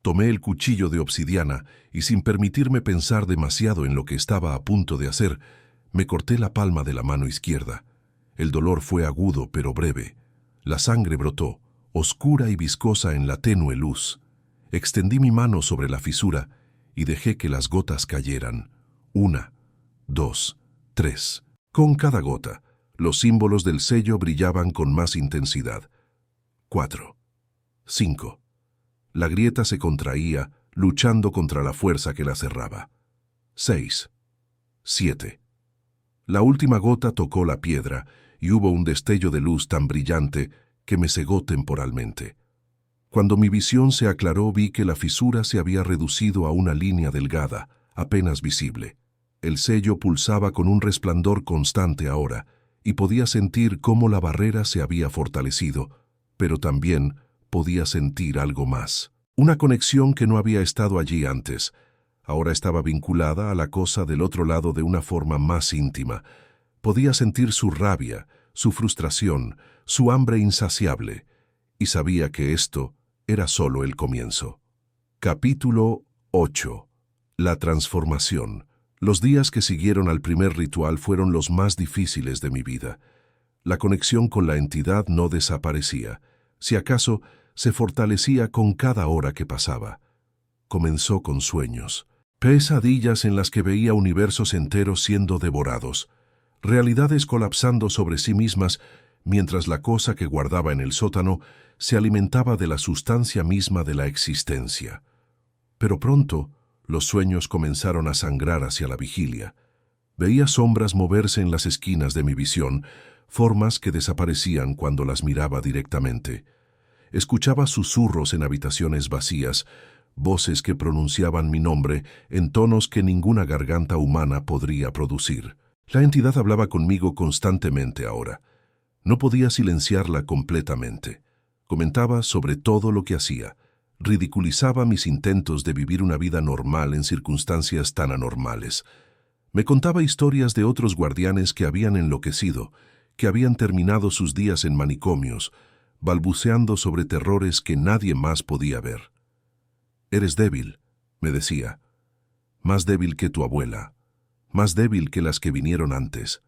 Tomé el cuchillo de obsidiana y, sin permitirme pensar demasiado en lo que estaba a punto de hacer, me corté la palma de la mano izquierda. El dolor fue agudo pero breve. La sangre brotó, oscura y viscosa en la tenue luz. Extendí mi mano sobre la fisura y dejé que las gotas cayeran. 1, 2, 3. Con cada gota, los símbolos del sello brillaban con más intensidad. 4, 5. La grieta se contraía, luchando contra la fuerza que la cerraba. 6, 7. La última gota tocó la piedra y hubo un destello de luz tan brillante que me cegó temporalmente. Cuando mi visión se aclaró, vi que la fisura se había reducido a una línea delgada, apenas visible. El sello pulsaba con un resplandor constante ahora, y podía sentir cómo la barrera se había fortalecido, pero también podía sentir algo más. Una conexión que no había estado allí antes. Ahora estaba vinculada a la cosa del otro lado de una forma más íntima. Podía sentir su rabia, su frustración, su hambre insaciable, y sabía que esto era solo el comienzo. Capítulo 8. La transformación. Los días que siguieron al primer ritual fueron los más difíciles de mi vida. La conexión con la entidad no desaparecía. Si acaso, se fortalecía con cada hora que pasaba. Comenzó con sueños, pesadillas en las que veía universos enteros siendo devorados, realidades colapsando sobre sí mismas, mientras la cosa que guardaba en el sótano se alimentaba de la sustancia misma de la existencia. Pero pronto, los sueños comenzaron a sangrar hacia la vigilia. Veía sombras moverse en las esquinas de mi visión, formas que desaparecían cuando las miraba directamente. Escuchaba susurros en habitaciones vacías, voces que pronunciaban mi nombre en tonos que ninguna garganta humana podría producir. La entidad hablaba conmigo constantemente ahora. No podía silenciarla completamente. Comentaba sobre todo lo que hacía. Ridiculizaba mis intentos de vivir una vida normal en circunstancias tan anormales. Me contaba historias de otros guardianes que habían enloquecido, que habían terminado sus días en manicomios, balbuceando sobre terrores que nadie más podía ver. «Eres débil», me decía, «más débil que tu abuela, más débil que las que vinieron antes.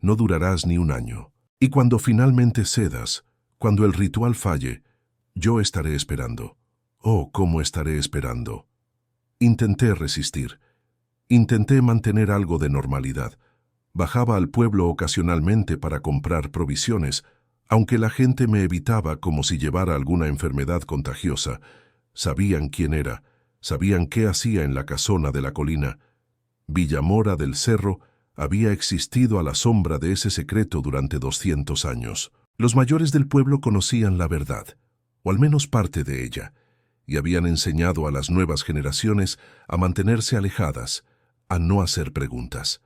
No durarás ni un año. Y cuando finalmente cedas, cuando el ritual falle, yo estaré esperando. Oh, cómo estaré esperando». Intenté resistir. Intenté mantener algo de normalidad. Bajaba al pueblo ocasionalmente para comprar provisiones, aunque la gente me evitaba como si llevara alguna enfermedad contagiosa. Sabían quién era, sabían qué hacía en la casona de la colina. Villamora del Cerro había existido a la sombra de ese secreto durante 200 años. Los mayores del pueblo conocían la verdad, o al menos parte de ella, y habían enseñado a las nuevas generaciones a mantenerse alejadas, a no hacer preguntas.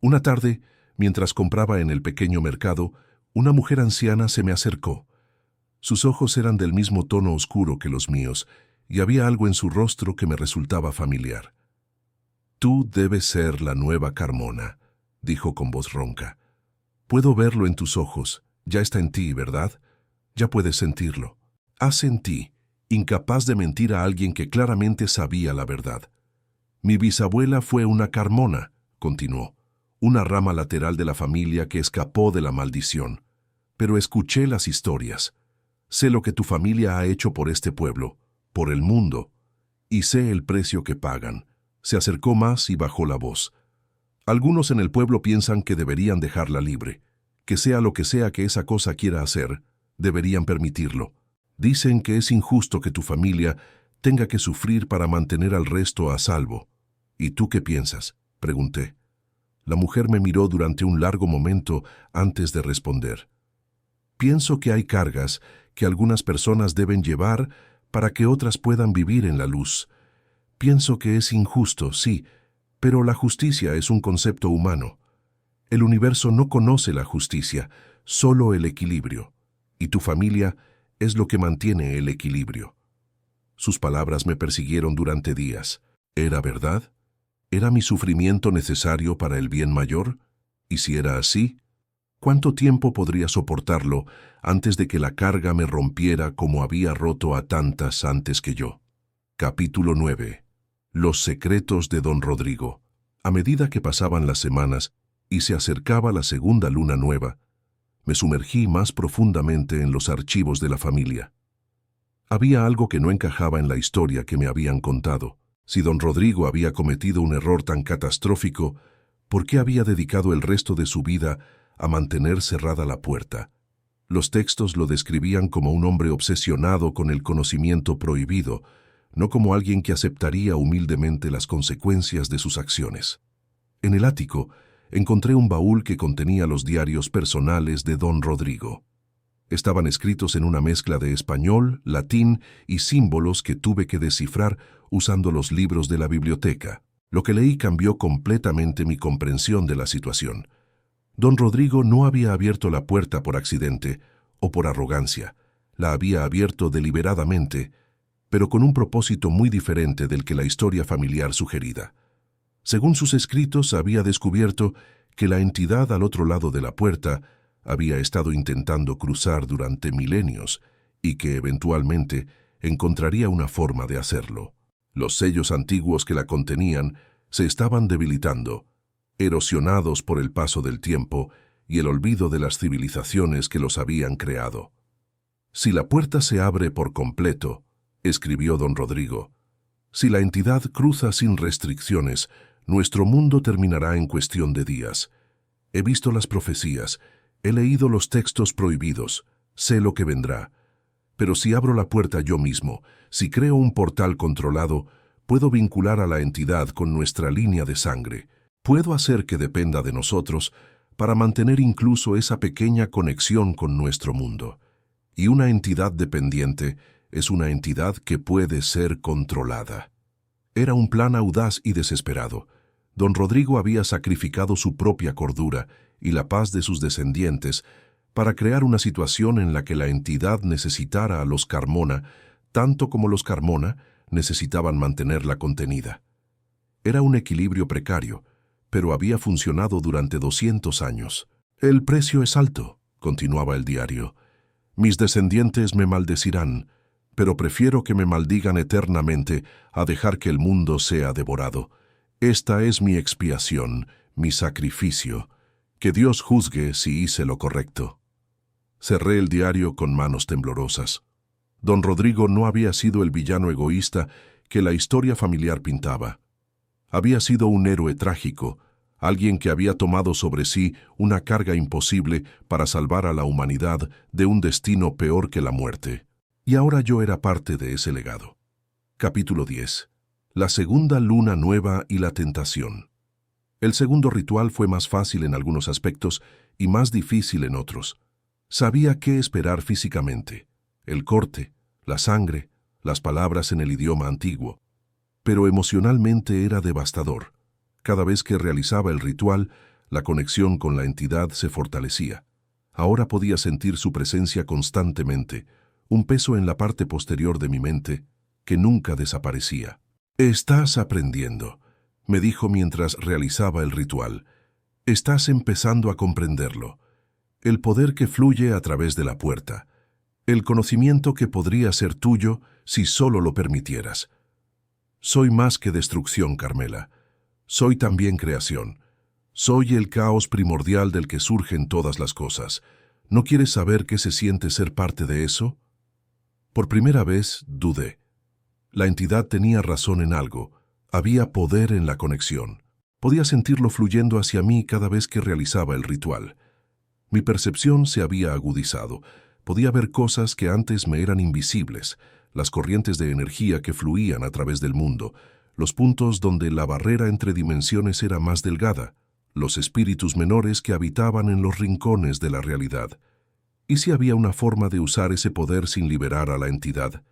Una tarde, mientras compraba en el pequeño mercado, una mujer anciana se me acercó. Sus ojos eran del mismo tono oscuro que los míos, y había algo en su rostro que me resultaba familiar. «Tú debes ser la nueva Carmona», dijo con voz ronca. «Puedo verlo en tus ojos. Ya está en ti, ¿verdad? Ya puedes sentirlo. Haz en ti, incapaz de mentir a alguien que claramente sabía la verdad. Mi bisabuela fue una Carmona», continuó, «una rama lateral de la familia que escapó de la maldición. Pero escuché las historias. Sé lo que tu familia ha hecho por este pueblo, por el mundo, y sé el precio que pagan». Se acercó más y bajó la voz. «Algunos en el pueblo piensan que deberían dejarla libre, que sea lo que sea que esa cosa quiera hacer, deberían permitirlo. Dicen que es injusto que tu familia tenga que sufrir para mantener al resto a salvo. ¿Y tú qué piensas?», pregunté. La mujer me miró durante un largo momento antes de responder. «Pienso que hay cargas que algunas personas deben llevar para que otras puedan vivir en la luz. Pienso que es injusto, sí, pero la justicia es un concepto humano. El universo no conoce la justicia, solo el equilibrio, y tu familia es lo que mantiene el equilibrio». Sus palabras me persiguieron durante días. ¿Era verdad? ¿Era mi sufrimiento necesario para el bien mayor? Y si era así, ¿cuánto tiempo podría soportarlo antes de que la carga me rompiera como había roto a tantas antes que yo? Capítulo 9. Los secretos de Don Rodrigo. A medida que pasaban las semanas y se acercaba la segunda luna nueva, me sumergí más profundamente en los archivos de la familia. Había algo que no encajaba en la historia que me habían contado. Si don Rodrigo había cometido un error tan catastrófico, ¿por qué había dedicado el resto de su vida a mantener cerrada la puerta? Los textos lo describían como un hombre obsesionado con el conocimiento prohibido, no como alguien que aceptaría humildemente las consecuencias de sus acciones. En el ático encontré un baúl que contenía los diarios personales de don Rodrigo. Estaban escritos en una mezcla de español, latín y símbolos que tuve que descifrar usando los libros de la biblioteca. Lo que leí cambió completamente mi comprensión de la situación. Don Rodrigo no había abierto la puerta por accidente o por arrogancia. La había abierto deliberadamente, pero con un propósito muy diferente del que la historia familiar sugerida. Según sus escritos, había descubierto que la entidad al otro lado de la puerta había estado intentando cruzar durante milenios y que eventualmente encontraría una forma de hacerlo. Los sellos antiguos que la contenían se estaban debilitando, erosionados por el paso del tiempo y el olvido de las civilizaciones que los habían creado. Si la puerta se abre por completo, escribió don Rodrigo, si la entidad cruza sin restricciones, nuestro mundo terminará en cuestión de días. He visto las profecías, he leído los textos prohibidos, sé lo que vendrá. Pero si abro la puerta yo mismo, si creo un portal controlado, puedo vincular a la entidad con nuestra línea de sangre. Puedo hacer que dependa de nosotros para mantener incluso esa pequeña conexión con nuestro mundo. Y una entidad dependiente es una entidad que puede ser controlada. Era un plan audaz y desesperado. Don Rodrigo había sacrificado su propia cordura y la paz de sus descendientes para crear una situación en la que la entidad necesitara a los Carmona, tanto como los Carmona necesitaban mantenerla contenida. Era un equilibrio precario, pero había funcionado durante 200 años. «El precio es alto», continuaba el diario. «Mis descendientes me maldecirán, pero prefiero que me maldigan eternamente a dejar que el mundo sea devorado. Esta es mi expiación, mi sacrificio. Que Dios juzgue si hice lo correcto». Cerré el diario con manos temblorosas. Don Rodrigo no había sido el villano egoísta que la historia familiar pintaba. Había sido un héroe trágico, alguien que había tomado sobre sí una carga imposible para salvar a la humanidad de un destino peor que la muerte. Y ahora yo era parte de ese legado. Capítulo 10. La segunda luna nueva y la tentación. El segundo ritual fue más fácil en algunos aspectos y más difícil en otros. Sabía qué esperar físicamente: el corte, la sangre, las palabras en el idioma antiguo. Pero emocionalmente era devastador. Cada vez que realizaba el ritual, la conexión con la entidad se fortalecía. Ahora podía sentir su presencia constantemente, un peso en la parte posterior de mi mente que nunca desaparecía. «Estás aprendiendo», me dijo mientras realizaba el ritual. «Estás empezando a comprenderlo. El poder que fluye a través de la puerta. El conocimiento que podría ser tuyo si solo lo permitieras. Soy más que destrucción, Carmela. Soy también creación. Soy el caos primordial del que surgen todas las cosas. ¿No quieres saber qué se siente ser parte de eso?» Por primera vez dudé. La entidad tenía razón en algo. Había poder en la conexión. Podía sentirlo fluyendo hacia mí cada vez que realizaba el ritual. Mi percepción se había agudizado. Podía ver cosas que antes me eran invisibles, las corrientes de energía que fluían a través del mundo, los puntos donde la barrera entre dimensiones era más delgada, los espíritus menores que habitaban en los rincones de la realidad. ¿Y si había una forma de usar ese poder sin liberar a la entidad?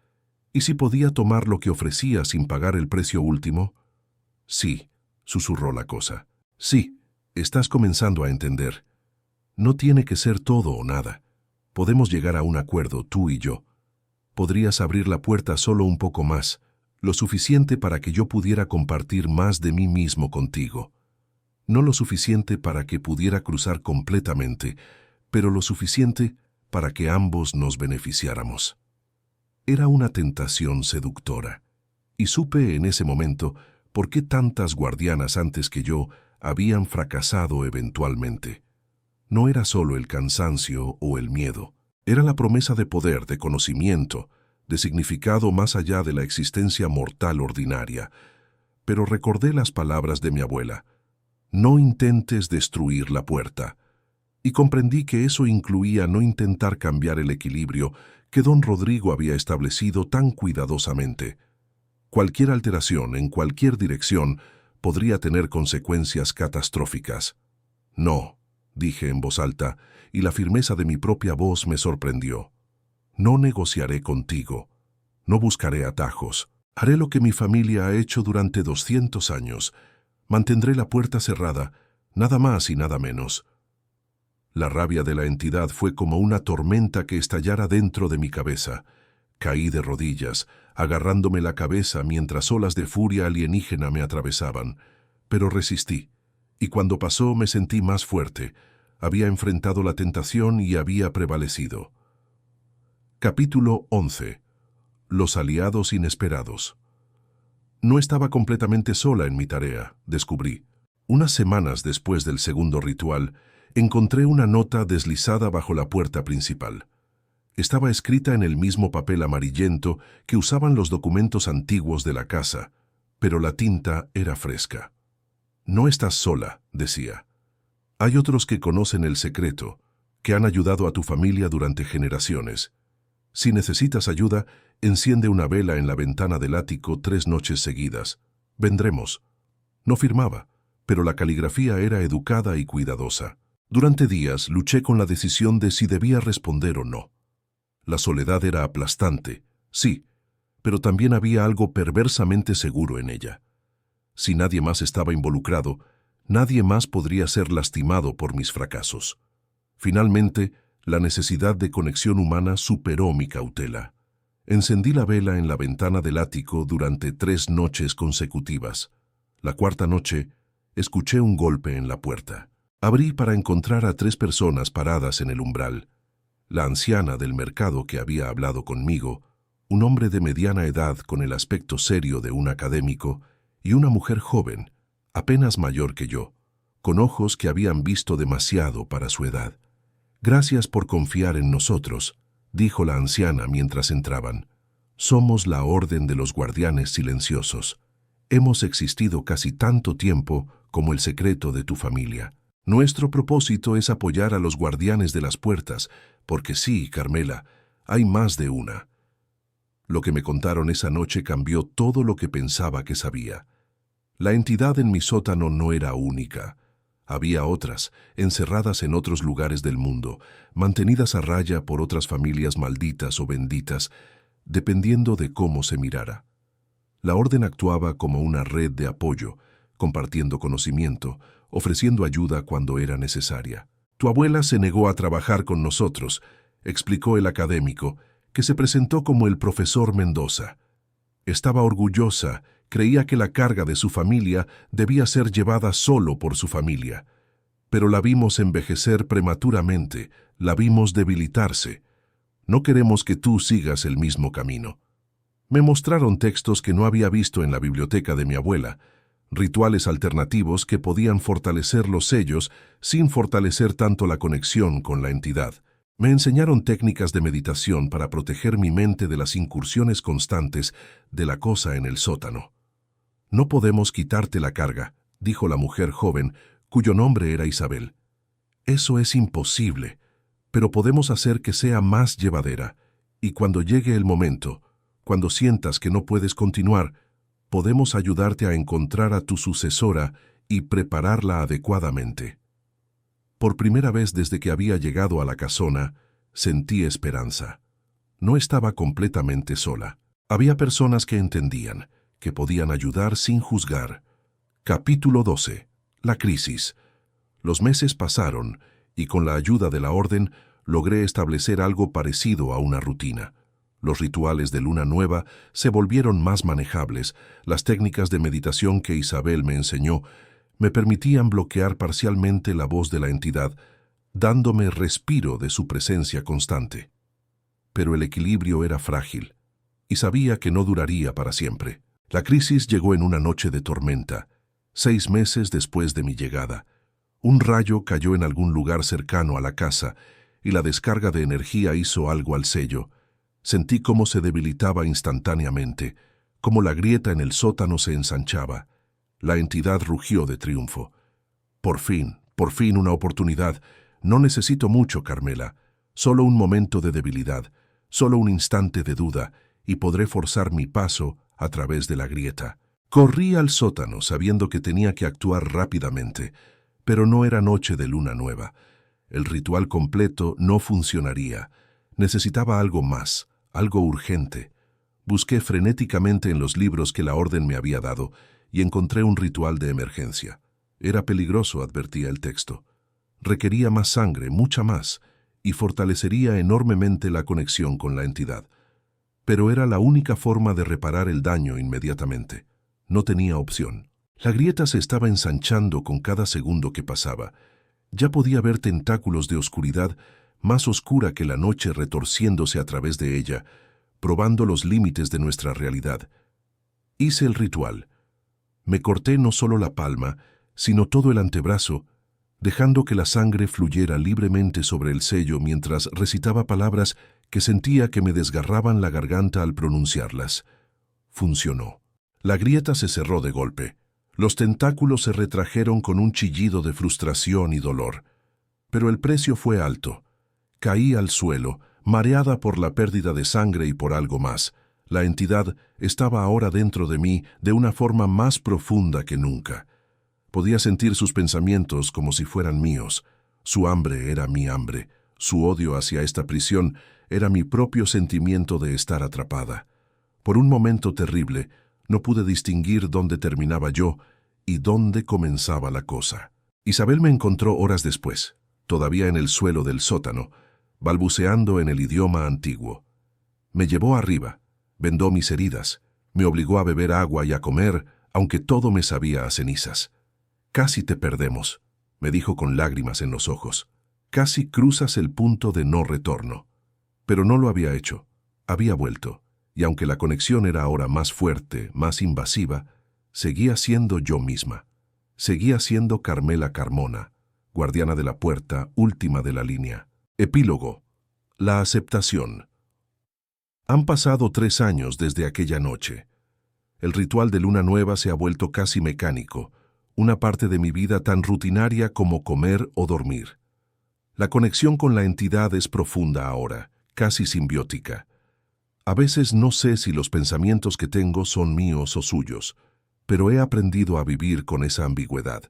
¿Y si podía tomar lo que ofrecía sin pagar el precio último? «Sí», susurró la cosa. «Sí, estás comenzando a entender. No tiene que ser todo o nada. Podemos llegar a un acuerdo, tú y yo. Podrías abrir la puerta solo un poco más, lo suficiente para que yo pudiera compartir más de mí mismo contigo. No lo suficiente para que pudiera cruzar completamente, pero lo suficiente para que ambos nos beneficiáramos». Era una tentación seductora, y supe en ese momento por qué tantas guardianas antes que yo habían fracasado eventualmente. No era solo el cansancio o el miedo, era la promesa de poder, de conocimiento, de significado más allá de la existencia mortal ordinaria. Pero recordé las palabras de mi abuela: «No intentes destruir la puerta», y comprendí que eso incluía no intentar cambiar el equilibrio que don Rodrigo había establecido tan cuidadosamente. Cualquier alteración en cualquier dirección podría tener consecuencias catastróficas. «No», dije en voz alta, y la firmeza de mi propia voz me sorprendió. «No negociaré contigo. No buscaré atajos. Haré lo que mi familia ha hecho durante 200 años. Mantendré la puerta cerrada, nada más y nada menos. La rabia de la entidad fue como una tormenta que estallara dentro de mi cabeza. Caí de rodillas, agarrándome la cabeza mientras olas de furia alienígena me atravesaban. Pero resistí, y cuando pasó me sentí más fuerte. Había enfrentado la tentación y había prevalecido. Capítulo 11. Los aliados inesperados. No estaba completamente sola en mi tarea, descubrí. Unas semanas después del segundo ritual, encontré una nota deslizada bajo la puerta principal. Estaba escrita en el mismo papel amarillento que usaban los documentos antiguos de la casa, pero la tinta era fresca. No estás sola, decía. Hay otros que conocen el secreto, que han ayudado a tu familia durante generaciones. Si necesitas ayuda, enciende una vela en la ventana del ático 3 noches seguidas. Vendremos. No firmaba, pero la caligrafía era educada y cuidadosa. Durante días luché con la decisión de si debía responder o no. La soledad era aplastante, sí, pero también había algo perversamente seguro en ella. Si nadie más estaba involucrado, nadie más podría ser lastimado por mis fracasos. Finalmente, la necesidad de conexión humana superó mi cautela. Encendí la vela en la ventana del ático durante 3 noches consecutivas. La cuarta noche, escuché un golpe en la puerta. Abrí para encontrar a 3 personas paradas en el umbral. La anciana del mercado que había hablado conmigo, un hombre de mediana edad con el aspecto serio de un académico, y una mujer joven, apenas mayor que yo, con ojos que habían visto demasiado para su edad. «Gracias por confiar en nosotros», dijo la anciana mientras entraban. «Somos la Orden de los Guardianes Silenciosos. Hemos existido casi tanto tiempo como el secreto de tu familia. Nuestro propósito es apoyar a los guardianes de las puertas, porque sí, Carmela, hay más de una». Lo que me contaron esa noche cambió todo lo que pensaba que sabía. La entidad en mi sótano no era única. Había otras, encerradas en otros lugares del mundo, mantenidas a raya por otras familias malditas o benditas, dependiendo de cómo se mirara. La orden actuaba como una red de apoyo, compartiendo conocimiento, ofreciendo ayuda cuando era necesaria. «Tu abuela se negó a trabajar con nosotros», explicó el académico, que se presentó como el profesor Mendoza. Estaba orgullosa, creía que la carga de su familia debía ser llevada solo por su familia. Pero la vimos envejecer prematuramente, la vimos debilitarse. No queremos que tú sigas el mismo camino. Me mostraron textos que no había visto en la biblioteca de mi abuela, rituales alternativos que podían fortalecer los sellos sin fortalecer tanto la conexión con la entidad. Me enseñaron técnicas de meditación para proteger mi mente de las incursiones constantes de la cosa en el sótano. «No podemos quitarte la carga», dijo la mujer joven, cuyo nombre era Isabel. «Eso es imposible, pero podemos hacer que sea más llevadera, y cuando llegue el momento, cuando sientas que no puedes continuar, podemos ayudarte a encontrar a tu sucesora y prepararla adecuadamente». Por primera vez desde que había llegado a la casona, sentí esperanza. No estaba completamente sola. Había personas que entendían, que podían ayudar sin juzgar. Capítulo 12. La crisis. Los meses pasaron, y con la ayuda de la orden, logré establecer algo parecido a una rutina. Los rituales de luna nueva se volvieron más manejables. Las técnicas de meditación que Isabel me enseñó me permitían bloquear parcialmente la voz de la entidad, dándome respiro de su presencia constante. Pero el equilibrio era frágil, y sabía que no duraría para siempre. La crisis llegó en una noche de tormenta, 6 meses después de mi llegada. Un rayo cayó en algún lugar cercano a la casa, y la descarga de energía hizo algo al sello. Sentí cómo se debilitaba instantáneamente, cómo la grieta en el sótano se ensanchaba. La entidad rugió de triunfo. Por fin una oportunidad. No necesito mucho, Carmela. Solo un momento de debilidad, solo un instante de duda, y podré forzar mi paso a través de la grieta». Corrí al sótano sabiendo que tenía que actuar rápidamente, pero no era noche de luna nueva. El ritual completo no funcionaría. Necesitaba algo más, algo urgente. Busqué frenéticamente en los libros que la orden me había dado, y encontré un ritual de emergencia. Era peligroso, advertía el texto. requería más sangre, mucha más, y fortalecería enormemente la conexión con la entidad. Pero era la única forma de reparar el daño inmediatamente. No tenía opción. La grieta se estaba ensanchando con cada segundo que pasaba. Ya podía ver tentáculos de oscuridad más oscura que la noche retorciéndose a través de ella, probando los límites de nuestra realidad. Hice el ritual. Me corté no solo la palma, sino todo el antebrazo, dejando que la sangre fluyera libremente sobre el sello mientras recitaba palabras que sentía que me desgarraban la garganta al pronunciarlas. Funcionó. La grieta se cerró de golpe. Los tentáculos se retrajeron con un chillido de frustración y dolor. Pero el precio fue alto. Caí al suelo, mareada por la pérdida de sangre y por algo más. La entidad estaba ahora dentro de mí de una forma más profunda que nunca. Podía sentir sus pensamientos como si fueran míos. Su hambre era mi hambre. Su odio hacia esta prisión era mi propio sentimiento de estar atrapada. Por un momento terrible, no pude distinguir dónde terminaba yo y dónde comenzaba la cosa. Isabel me encontró horas después, todavía en el suelo del sótano, balbuceando en el idioma antiguo. Me llevó arriba, vendó mis heridas, me obligó a beber agua y a comer, aunque todo me sabía a cenizas. «Casi te perdemos», me dijo con lágrimas en los ojos. «Casi cruzas el punto de no retorno». Pero no lo había hecho. Había vuelto. Y aunque la conexión era ahora más fuerte, más invasiva, seguía siendo yo misma. Seguía siendo Carmela Carmona, guardiana de la puerta, última de la línea. Epílogo. La aceptación. Han pasado 3 años desde aquella noche. El ritual de luna nueva se ha vuelto casi mecánico, una parte de mi vida tan rutinaria como comer o dormir. La conexión con la entidad es profunda ahora, casi simbiótica. A veces no sé si los pensamientos que tengo son míos o suyos, pero he aprendido a vivir con esa ambigüedad.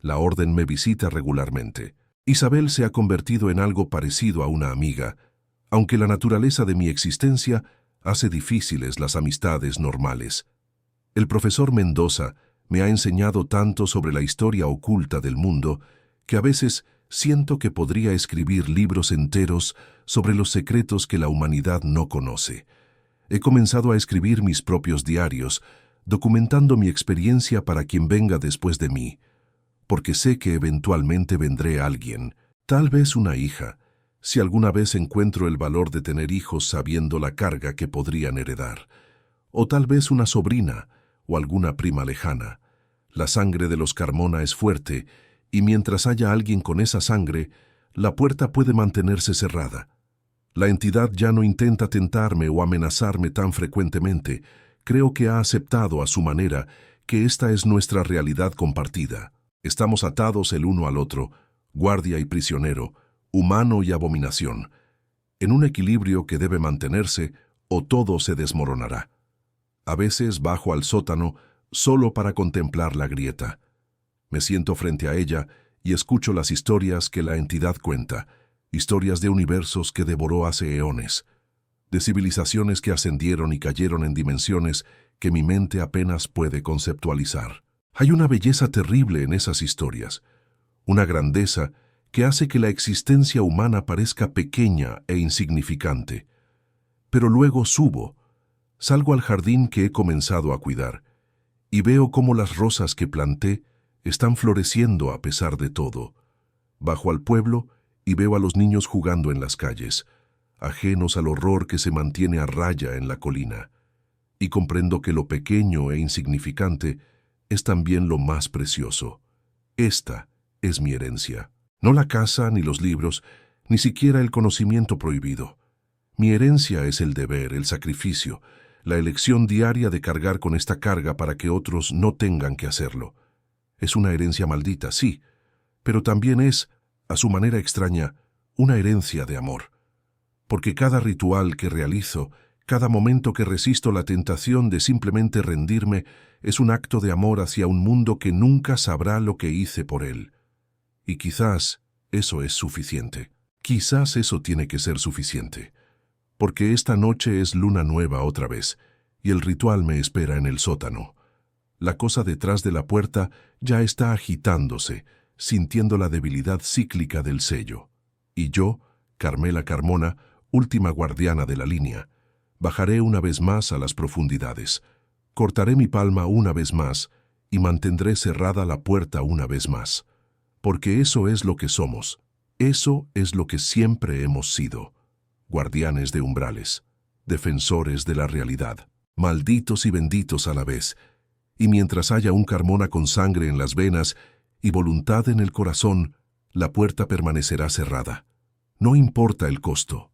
La orden me visita regularmente. Isabel se ha convertido en algo parecido a una amiga, aunque la naturaleza de mi existencia hace difíciles las amistades normales. El profesor Mendoza me ha enseñado tanto sobre la historia oculta del mundo que a veces siento que podría escribir libros enteros sobre los secretos que la humanidad no conoce. He comenzado a escribir mis propios diarios, documentando mi experiencia para quien venga después de mí, porque sé que eventualmente vendré alguien, tal vez una hija, si alguna vez encuentro el valor de tener hijos sabiendo la carga que podrían heredar, o tal vez una sobrina o alguna prima lejana. La sangre de los Carmona es fuerte, y mientras haya alguien con esa sangre, la puerta puede mantenerse cerrada. La entidad ya no intenta tentarme o amenazarme tan frecuentemente. Creo que ha aceptado a su manera que esta es nuestra realidad compartida. Estamos atados el uno al otro, guardia y prisionero, humano y abominación, en un equilibrio que debe mantenerse o todo se desmoronará. A veces bajo al sótano solo para contemplar la grieta. Me siento frente a ella y escucho las historias que la entidad cuenta, historias de universos que devoró hace eones, de civilizaciones que ascendieron y cayeron en dimensiones que mi mente apenas puede conceptualizar. Hay una belleza terrible en esas historias, una grandeza que hace que la existencia humana parezca pequeña e insignificante. Pero luego salgo al jardín que he comenzado a cuidar, y veo cómo las rosas que planté están floreciendo a pesar de todo. Bajo al pueblo y veo a los niños jugando en las calles, ajenos al horror que se mantiene a raya en la colina, y comprendo que lo pequeño e insignificante es también lo más precioso. Esta es mi herencia. No la casa, ni los libros, ni siquiera el conocimiento prohibido. Mi herencia es el deber, el sacrificio, la elección diaria de cargar con esta carga para que otros no tengan que hacerlo. Es una herencia maldita, sí, pero también es, a su manera extraña, una herencia de amor. Porque cada ritual que realizo, cada momento que resisto la tentación de simplemente rendirme, es un acto de amor hacia un mundo que nunca sabrá lo que hice por él. Y quizás eso es suficiente. Quizás eso tiene que ser suficiente. Porque esta noche es luna nueva otra vez, y el ritual me espera en el sótano. La cosa detrás de la puerta ya está agitándose, sintiendo la debilidad cíclica del sello. Y yo, Carmela Carmona, última guardiana de la línea, bajaré una vez más a las profundidades, cortaré mi palma una vez más y mantendré cerrada la puerta una vez más. Porque eso es lo que somos, eso es lo que siempre hemos sido. Guardianes de umbrales, defensores de la realidad, malditos y benditos a la vez. Y mientras haya un Carmona con sangre en las venas y voluntad en el corazón, la puerta permanecerá cerrada. No importa el costo.